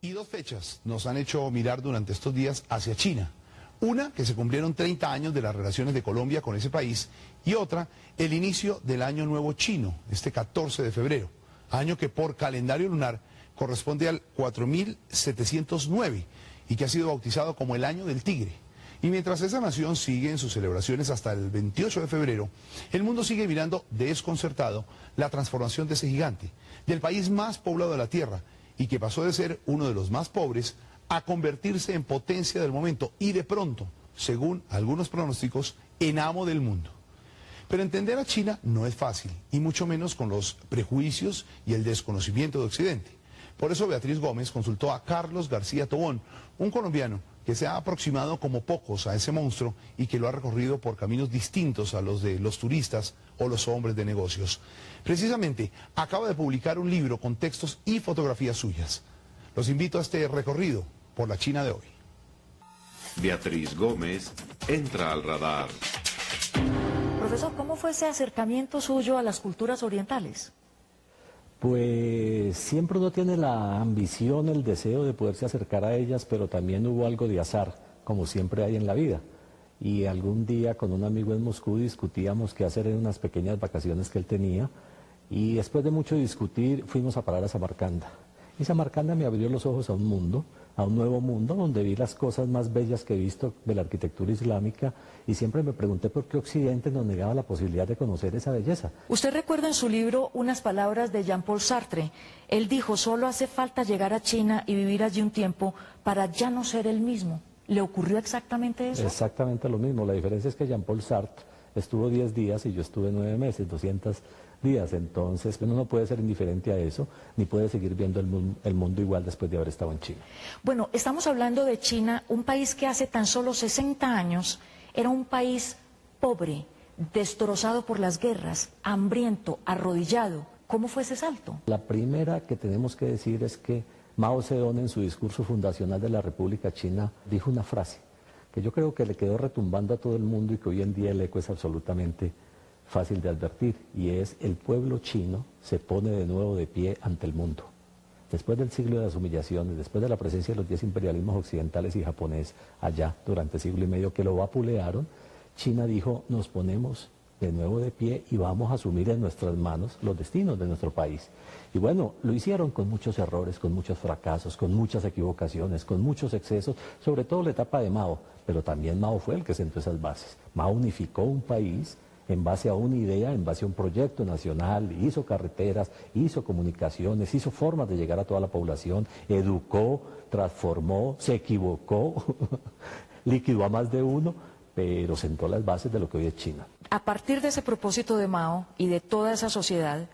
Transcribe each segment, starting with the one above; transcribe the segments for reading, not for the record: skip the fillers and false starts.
Y dos fechas nos han hecho mirar durante estos días hacia China. Una, que se cumplieron 30 años de las relaciones de Colombia con ese país, y otra, el inicio del Año Nuevo Chino, este 14 de febrero, año que por calendario lunar corresponde al 4709 y que ha sido bautizado como el Año del Tigre. Y mientras esa nación sigue en sus celebraciones hasta el 28 de febrero, el mundo sigue mirando desconcertado la transformación de ese gigante, del país más poblado de la Tierra, y que pasó de ser uno de los más pobres a convertirse en potencia del momento y de pronto, según algunos pronósticos, en amo del mundo. Pero entender a China no es fácil, y mucho menos con los prejuicios y el desconocimiento de Occidente. Por eso Beatriz Gómez consultó a Carlos García Tobón, un colombiano que se ha aproximado como pocos a ese monstruo y que lo ha recorrido por caminos distintos a los de los turistas o los hombres de negocios. Precisamente, acaba de publicar un libro con textos y fotografías suyas. Los invito a este recorrido por la China de hoy. Beatriz Gómez entra al radar. Profesor, ¿cómo fue ese acercamiento suyo a las culturas orientales? Pues siempre uno tiene la ambición, el deseo de poderse acercar a ellas, pero también hubo algo de azar, como siempre hay en la vida. Y algún día con un amigo en Moscú discutíamos qué hacer en unas pequeñas vacaciones que él tenía, y después de mucho discutir fuimos a parar a Samarcanda. Y Samarcanda me abrió los ojos a un mundo, a un nuevo mundo, donde vi las cosas más bellas que he visto de la arquitectura islámica, y siempre me pregunté por qué Occidente nos negaba la posibilidad de conocer esa belleza. Usted recuerda en su libro unas palabras de Jean-Paul Sartre. Él dijo, solo hace falta llegar a China y vivir allí un tiempo para ya no ser el mismo. ¿Le ocurrió exactamente eso? Exactamente lo mismo. La diferencia es que Jean-Paul Sartre estuvo 10 días y yo estuve 9 meses, 200 días. Entonces uno no puede ser indiferente a eso, ni puede seguir viendo el mundo igual después de haber estado en China. Bueno, estamos hablando de China, un país que hace tan solo 60 años era un país pobre, destrozado por las guerras, hambriento, arrodillado. ¿Cómo fue ese salto? La primera que tenemos que decir es que Mao Zedong, en su discurso fundacional de la República China, dijo una frase que yo creo que le quedó retumbando a todo el mundo y que hoy en día el eco es absolutamente fácil de advertir, y es: el pueblo chino se pone de nuevo de pie ante el mundo. Después del siglo de las humillaciones, después de la presencia de los 10 imperialismos occidentales y japonés allá durante siglo y medio que lo vapulearon, China dijo: nos ponemos de nuevo de pie y vamos a asumir en nuestras manos los destinos de nuestro país. Y bueno, lo hicieron con muchos errores, con muchos fracasos, con muchas equivocaciones, con muchos excesos, sobre todo la etapa de Mao, pero también Mao fue el que sentó esas bases. Mao unificó un país en base a una idea, en base a un proyecto nacional, hizo carreteras, hizo comunicaciones, hizo formas de llegar a toda la población, educó, transformó, se equivocó, liquidó a más de uno, pero sentó las bases de lo que hoy es China. A partir de ese propósito de Mao y de toda esa sociedad,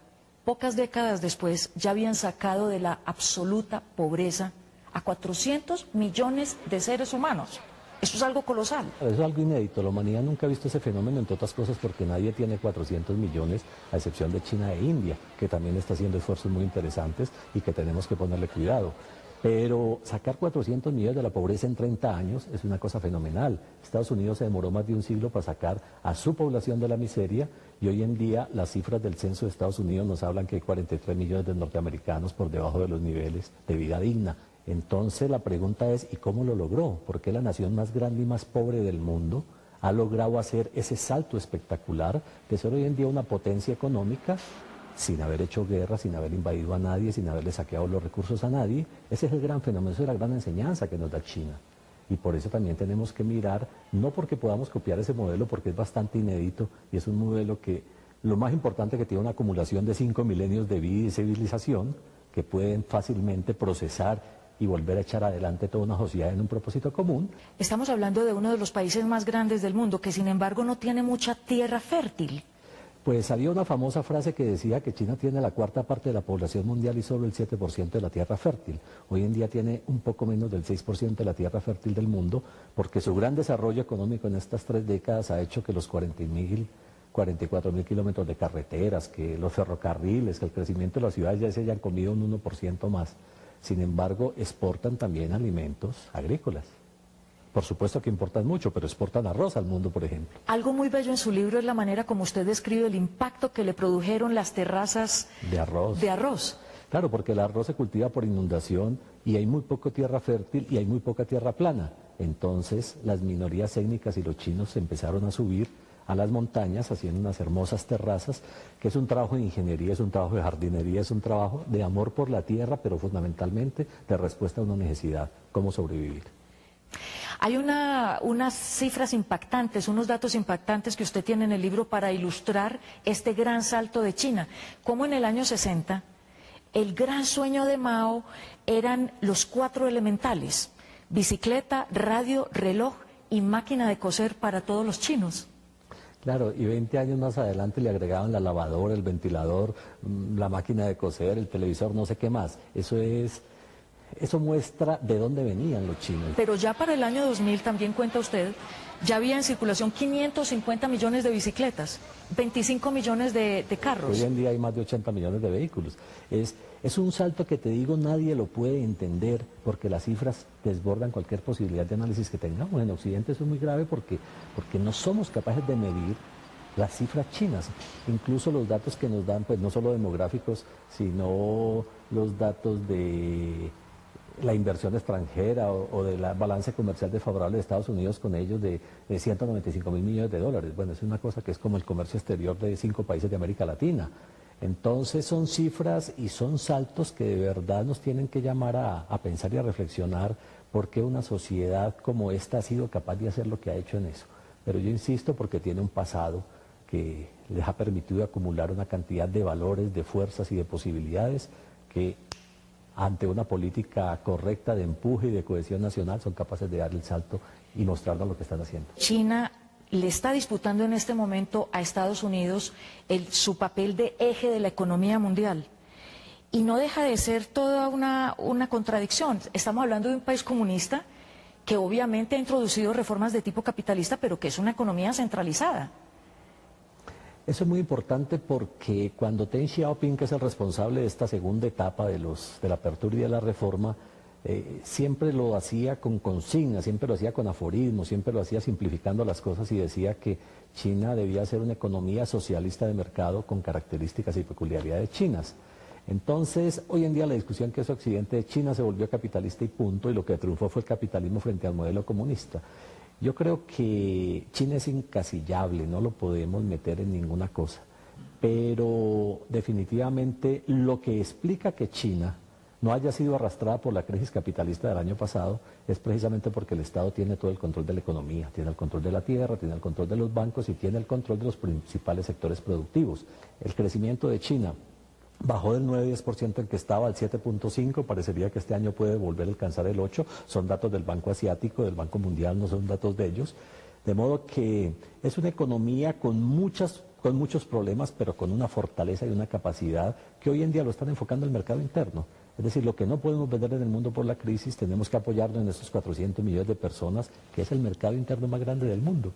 pocas décadas después ya habían sacado de la absoluta pobreza a 400 millones de seres humanos. Eso es algo colosal. Eso es algo inédito. La humanidad nunca ha visto ese fenómeno, entre otras cosas porque nadie tiene 400 millones, a excepción de China e India, que también está haciendo esfuerzos muy interesantes y que tenemos que ponerle cuidado. Pero sacar 400 millones de la pobreza en 30 años es una cosa fenomenal. Estados Unidos se demoró más de un siglo para sacar a su población de la miseria, y hoy en día las cifras del censo de Estados Unidos nos hablan que hay 43 millones de norteamericanos por debajo de los niveles de vida digna. Entonces la pregunta es: ¿y cómo lo logró? ¿Por qué la nación más grande y más pobre del mundo ha logrado hacer ese salto espectacular de ser hoy en día una potencia económica sin haber hecho guerra, sin haber invadido a nadie, sin haberle saqueado los recursos a nadie? Ese es el gran fenómeno, esa es la gran enseñanza que nos da China. Y por eso también tenemos que mirar, no porque podamos copiar ese modelo, porque es bastante inédito y es un modelo que lo más importante que tiene una acumulación de 5 milenios de vida y civilización que pueden fácilmente procesar y volver a echar adelante toda una sociedad en un propósito común. Estamos hablando de uno de los países más grandes del mundo, que sin embargo no tiene mucha tierra fértil. Pues había una famosa frase que decía que China tiene la cuarta parte de la población mundial y solo el 7% de la tierra fértil. Hoy en día tiene un poco menos del 6% de la tierra fértil del mundo, porque su gran desarrollo económico en estas 3 décadas ha hecho que los 44.000 kilómetros de carreteras, que los ferrocarriles, que el crecimiento de las ciudades ya se hayan comido un 1% más. Sin embargo, exportan también alimentos agrícolas. Por supuesto que importan mucho, pero exportan arroz al mundo, por ejemplo. Algo muy bello en su libro es la manera como usted describe el impacto que le produjeron las terrazas de arroz. Claro, porque el arroz se cultiva por inundación y hay muy poca tierra fértil y hay muy poca tierra plana. Entonces las minorías étnicas y los chinos empezaron a subir a las montañas haciendo unas hermosas terrazas, que es un trabajo de ingeniería, es un trabajo de jardinería, es un trabajo de amor por la tierra, pero fundamentalmente de respuesta a una necesidad, cómo sobrevivir. Hay unas cifras impactantes, unos datos impactantes que usted tiene en el libro para ilustrar este gran salto de China. Como en el año 60, el gran sueño de Mao eran los 4 elementales: bicicleta, radio, reloj y máquina de coser para todos los chinos. Claro, y 20 años más adelante le agregaban la lavadora, el ventilador, la máquina de coser, el televisor, no sé qué más. Eso muestra de dónde venían los chinos. Pero ya para el año 2000, también cuenta usted, ya había en circulación 550 millones de bicicletas, 25 millones de carros. Hoy en día hay más de 80 millones de vehículos. Es un salto que, te digo, nadie lo puede entender porque las cifras desbordan cualquier posibilidad de análisis que tengamos. En Occidente eso es muy grave porque no somos capaces de medir las cifras chinas. Incluso los datos que nos dan, pues no solo demográficos, sino los datos de la inversión extranjera o de la balance comercial desfavorable de Estados Unidos con ellos de 195.000 millones de dólares. Bueno, es una cosa que es como el comercio exterior de 5 países de América Latina. Entonces son cifras y son saltos que de verdad nos tienen que llamar a pensar y a reflexionar por qué una sociedad como esta ha sido capaz de hacer lo que ha hecho en eso. Pero yo insisto porque tiene un pasado que les ha permitido acumular una cantidad de valores, de fuerzas y de posibilidades que ante una política correcta de empuje y de cohesión nacional son capaces de dar el salto y mostrarnos lo que están haciendo. China le está disputando en este momento a Estados Unidos su papel de eje de la economía mundial. Y no deja de ser toda una contradicción. Estamos hablando de un país comunista que obviamente ha introducido reformas de tipo capitalista, pero que es una economía centralizada. Eso es muy importante porque cuando Deng Xiaoping, que es el responsable de esta segunda etapa de la apertura y de la reforma, siempre lo hacía con consignas, siempre lo hacía con aforismos, siempre lo hacía simplificando las cosas y decía que China debía ser una economía socialista de mercado con características y peculiaridades chinas. Entonces, hoy en día la discusión que es Occidente de China se volvió capitalista y punto, y lo que triunfó fue el capitalismo frente al modelo comunista. Yo creo que China es incasillable, no lo podemos meter en ninguna cosa, pero definitivamente lo que explica que China no haya sido arrastrada por la crisis capitalista del año pasado es precisamente porque el Estado tiene todo el control de la economía, tiene el control de la tierra, tiene el control de los bancos y tiene el control de los principales sectores productivos. El crecimiento de China bajó del 9-10% en que estaba al 7.5%, parecería que este año puede volver a alcanzar el 8%, son datos del Banco Asiático, del Banco Mundial, no son datos de ellos, de modo que es una economía con muchos problemas, pero con una fortaleza y una capacidad que hoy en día lo están enfocando el mercado interno. Es decir, lo que no podemos vender en el mundo por la crisis, tenemos que apoyarnos en estos 400 millones de personas, que es el mercado interno más grande del mundo.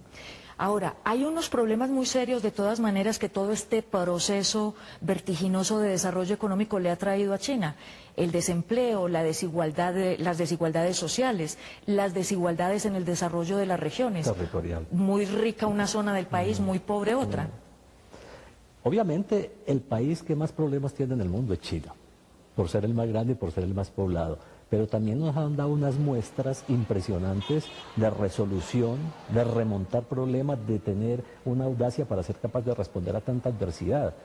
Ahora, hay unos problemas muy serios de todas maneras que todo este proceso vertiginoso de desarrollo económico le ha traído a China. El desempleo, la desigualdad, las desigualdades sociales, las desigualdades en el desarrollo de las regiones. Territorial. Muy rica una zona del país, muy pobre otra. Obviamente, el país que más problemas tiene en el mundo es China, por ser el más grande y por ser el más poblado. Pero también nos han dado unas muestras impresionantes de resolución, de remontar problemas, de tener una audacia para ser capaz de responder a tanta adversidad.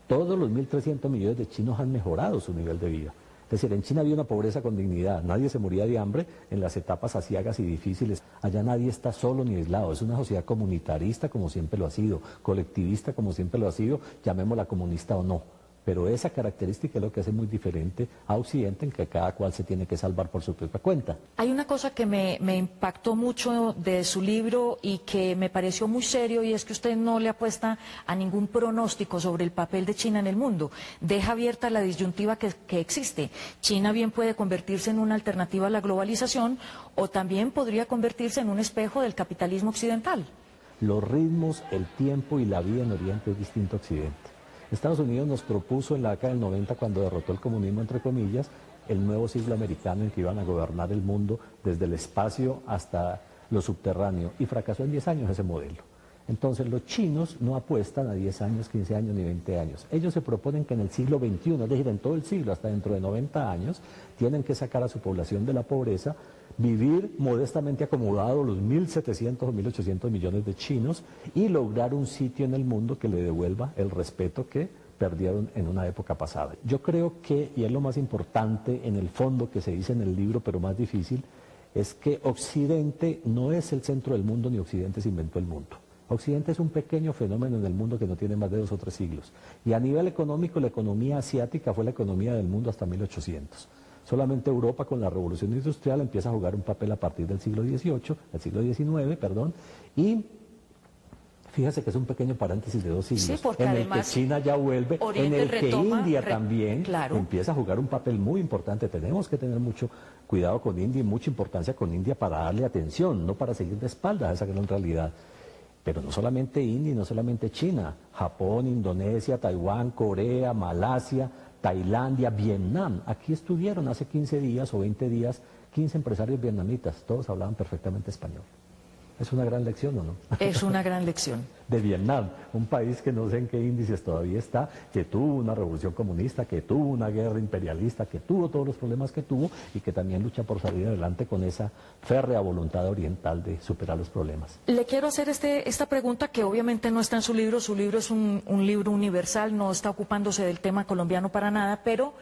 Todos los 1.300 millones de chinos han mejorado su nivel de vida. Es decir, en China había una pobreza con dignidad, nadie se moría de hambre en las etapas aciagas y difíciles. Allá nadie está solo ni aislado, es una sociedad comunitarista como siempre lo ha sido, colectivista como siempre lo ha sido, llamémosla comunista o no. Pero esa característica es lo que hace muy diferente a Occidente, en que cada cual se tiene que salvar por su propia cuenta. Hay una cosa que me impactó mucho de su libro y que me pareció muy serio, y es que usted no le apuesta a ningún pronóstico sobre el papel de China en el mundo. Deja abierta la disyuntiva que existe. China bien puede convertirse en una alternativa a la globalización o también podría convertirse en un espejo del capitalismo occidental. Los ritmos, el tiempo y la vida en Oriente es distinto a Occidente. Estados Unidos nos propuso en la década del 90, cuando derrotó el comunismo, entre comillas, el nuevo siglo americano en que iban a gobernar el mundo desde el espacio hasta lo subterráneo, y fracasó en 10 años ese modelo. Entonces los chinos no apuestan a 10 años, 15 años ni 20 años. Ellos se proponen que en el siglo XXI, es decir, en todo el siglo, hasta dentro de 90 años, tienen que sacar a su población de la pobreza, vivir modestamente acomodados los 1.700 o 1.800 millones de chinos y lograr un sitio en el mundo que le devuelva el respeto que perdieron en una época pasada. Yo creo que, y es lo más importante en el fondo que se dice en el libro, pero más difícil, es que Occidente no es el centro del mundo ni Occidente se inventó el mundo. Occidente es un pequeño fenómeno en el mundo que no tiene más de 2 o 3 siglos. Y a nivel económico, la economía asiática fue la economía del mundo hasta 1800. Solamente Europa con la revolución industrial empieza a jugar un papel a partir del siglo XIX, y fíjese que es un pequeño paréntesis de 2 siglos, sí, porque en además el que China ya vuelve, Oriente en el que retoma, India también claro, empieza a jugar un papel muy importante. Tenemos que tener mucho cuidado con India y mucha importancia con India para darle atención, no para seguir de espaldas a esa gran realidad. Pero no solamente India y no solamente China, Japón, Indonesia, Taiwán, Corea, Malasia, Tailandia, Vietnam. Aquí estuvieron hace 15 días o 20 días 15 empresarios vietnamitas, todos hablaban perfectamente español. ¿Es una gran lección o no? es una gran lección. De Vietnam, un país que no sé en qué índices todavía está, que tuvo una revolución comunista, que tuvo una guerra imperialista, que tuvo todos los problemas que tuvo y que también lucha por salir adelante con esa férrea voluntad oriental de superar los problemas. Le quiero hacer esta pregunta que obviamente no está en su libro es un libro universal, no está ocupándose del tema colombiano para nada, pero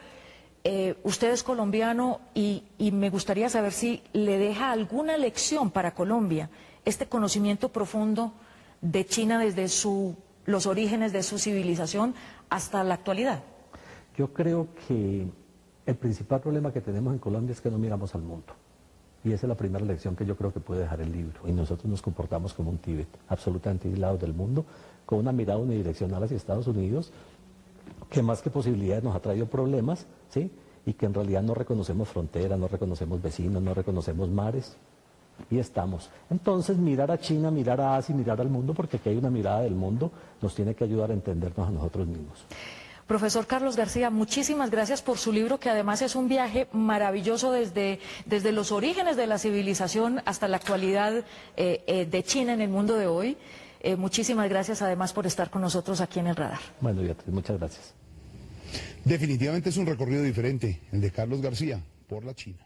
usted es colombiano y me gustaría saber si le deja alguna lección para Colombia este conocimiento profundo de China desde los orígenes de su civilización hasta la actualidad. Yo creo que el principal problema que tenemos en Colombia es que no miramos al mundo. Y esa es la primera lección que yo creo que puede dejar el libro. Y nosotros nos comportamos como un Tíbet, absolutamente aislados del mundo, con una mirada unidireccional hacia Estados Unidos, que más que posibilidades nos ha traído problemas, ¿sí? Y que en realidad no reconocemos fronteras, no reconocemos vecinos, no reconocemos mares. Y estamos. Entonces, mirar a China, mirar a Asia, mirar al mundo, porque aquí hay una mirada del mundo, nos tiene que ayudar a entendernos a nosotros mismos. Profesor Carlos García, muchísimas gracias por su libro, que además es un viaje maravilloso desde los orígenes de la civilización hasta la actualidad de China en el mundo de hoy. Muchísimas gracias además por estar con nosotros aquí en el Radar. Bueno, Beatriz, muchas gracias. Definitivamente es un recorrido diferente, el de Carlos García, por la China.